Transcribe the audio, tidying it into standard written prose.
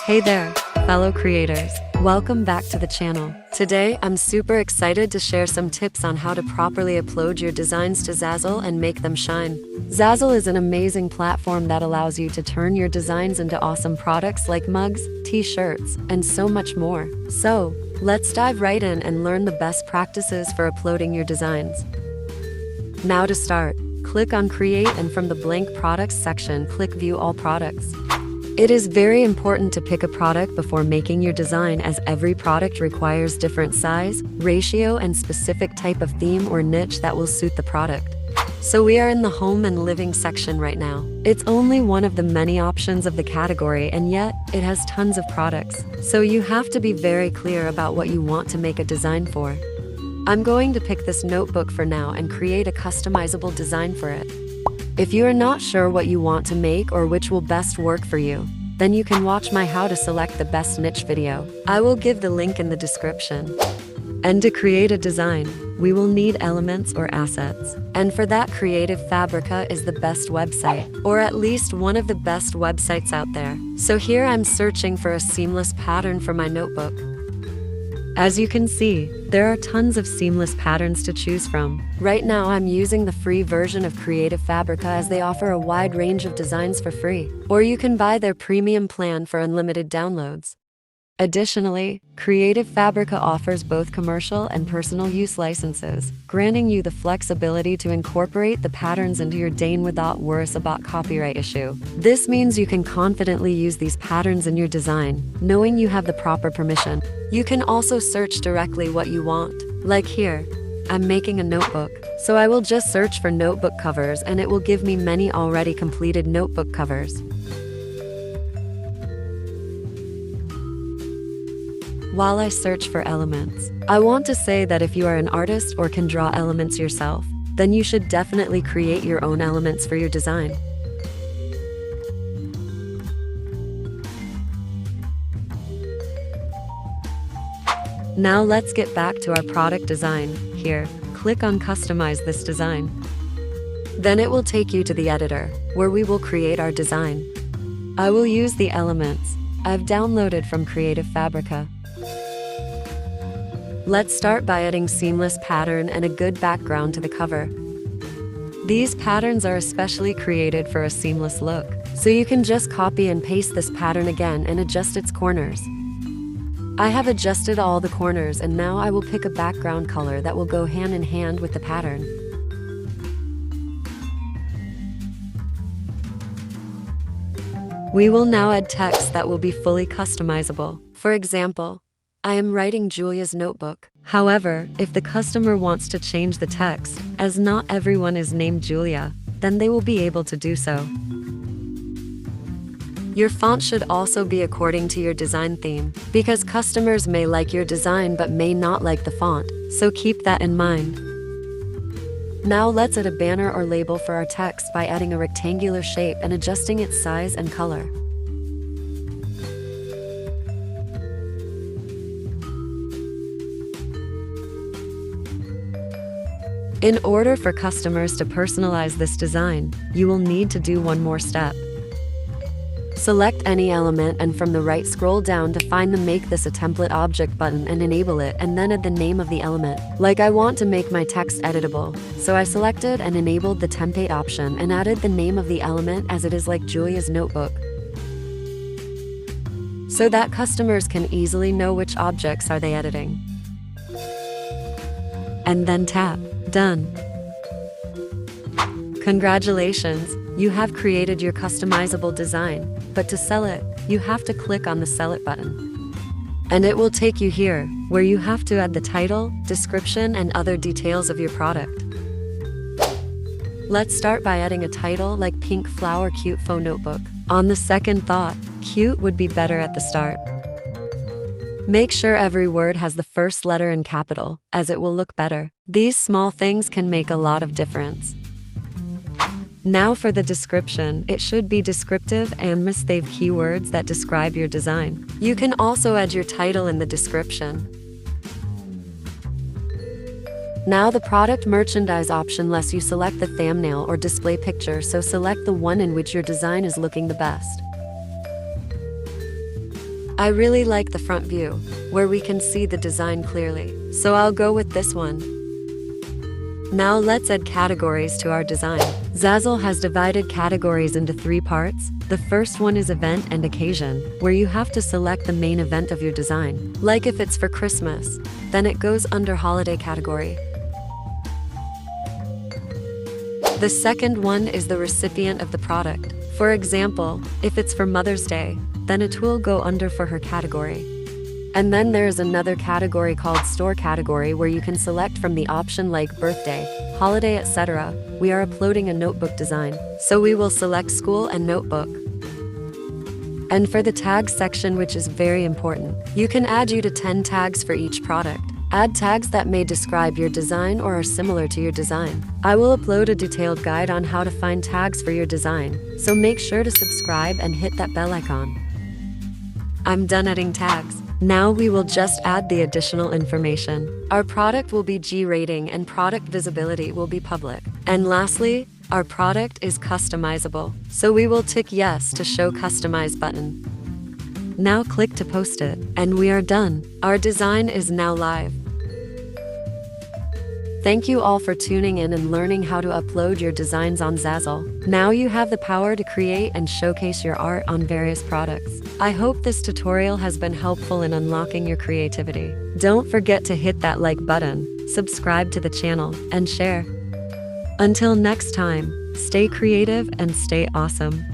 Hey there, fellow creators. Welcome back to the channel. Today, I'm super excited to share some tips on how to properly upload your designs to Zazzle and make them shine. Zazzle is an amazing platform that allows you to turn your designs into awesome products like mugs, t-shirts, and so much more. So, let's dive right in and learn the best practices for uploading your designs. Now to start, click on Create and from the Blank Products section, click View All Products. It is very important to pick a product before making your design, as every product requires different size, ratio, and specific type of theme or niche that will suit the product. So we are in the home and living section right now. It's only one of the many options of the category, and yet it has tons of products. So you have to be very clear about what you want to make a design for. I'm going to pick this notebook for now and create a customizable design for it. If you are not sure what you want to make or which will best work for you, then you can watch my How to Select the Best Niche video. I will give the link in the description. And to create a design, we will need elements or assets. And for that, Creative Fabrica is the best website, or at least one of the best websites out there. So here I'm searching for a seamless pattern for my notebook. As you can see, there are tons of seamless patterns to choose from. Right now I'm using the free version of Creative Fabrica, as they offer a wide range of designs for free, or you can buy their premium plan for unlimited downloads. Additionally, Creative Fabrica offers both commercial and personal use licenses, granting you the flexibility to incorporate the patterns into your design without worries about copyright issue. This means you can confidently use these patterns in your design, knowing you have the proper permission. You can also search directly what you want. Like here, I'm making a notebook, so I will just search for notebook covers and it will give me many already completed notebook covers. While I search for elements, I want to say that if you are an artist or can draw elements yourself, then you should definitely create your own elements for your design. Now let's get back to our product design. Here, click on Customize this design. Then it will take you to the editor, where we will create our design. I will use the elements I've downloaded from Creative Fabrica. Let's start by adding seamless pattern and a good background to the cover. These patterns are especially created for a seamless look, so you can just copy and paste this pattern again and adjust its corners. I have adjusted all the corners, and now I will pick a background color that will go hand in hand with the pattern. We will now add text that will be fully customizable. For example, I am writing Julia's notebook. However, if the customer wants to change the text, as not everyone is named Julia, then they will be able to do so. Your font should also be according to your design theme, because customers may like your design but may not like the font, so keep that in mind. Now let's add a banner or label for our text by adding a rectangular shape and adjusting its size and color. In order for customers to personalize this design, you will need to do one more step. Select any element and from the right scroll down to find the Make This a Template object button and enable it, and then add the name of the element. Like, I want to make my text editable, so I selected and enabled the template option and added the name of the element as it is like Julia's notebook, so that customers can easily know which objects are they editing. And then tap Done. Congratulations, you have created your customizable design, but to sell it, you have to click on the Sell It button. And it will take you here, where you have to add the title, description, and other details of your product. Let's start by adding a title like Pink Flower Cute Faux Notebook. On the second thought, cute would be better at the start. Make sure every word has the first letter in capital, as it will look better. These small things can make a lot of difference. Now for the description, it should be descriptive and must have keywords that describe your design. You can also add your title in the description. Now the product merchandise option lets you select the thumbnail or display picture, so select the one in which your design is looking the best. I really like the front view, where we can see the design clearly, so I'll go with this one. Now let's add categories to our design. Zazzle has divided categories into 3 parts. The first one is event and occasion, where you have to select the main event of your design. Like if it's for Christmas, then it goes under holiday category. The second one is the recipient of the product. For example, if it's for Mother's Day, then it will go under for her category. And then there's another category called store category, where you can select from the option like birthday, holiday, etc. We are uploading a notebook design, so we will select school and notebook. And for the tags section, which is very important, you can add to 10 tags for each product. Add tags that may describe your design or are similar to your design. I will upload a detailed guide on how to find tags for your design, so make sure to subscribe and hit that bell icon. I'm done adding tags. Now we will just add the additional information. Our product will be G rating and product visibility will be public. And lastly, our product is customizable, so we will tick yes to show customize button. Now click to post it, and we are done. Our design is now live. Thank you all for tuning in and learning how to upload your designs on Zazzle. Now you have the power to create and showcase your art on various products. I hope this tutorial has been helpful in unlocking your creativity. Don't forget to hit that like button, subscribe to the channel, and share. Until next time, stay creative and stay awesome.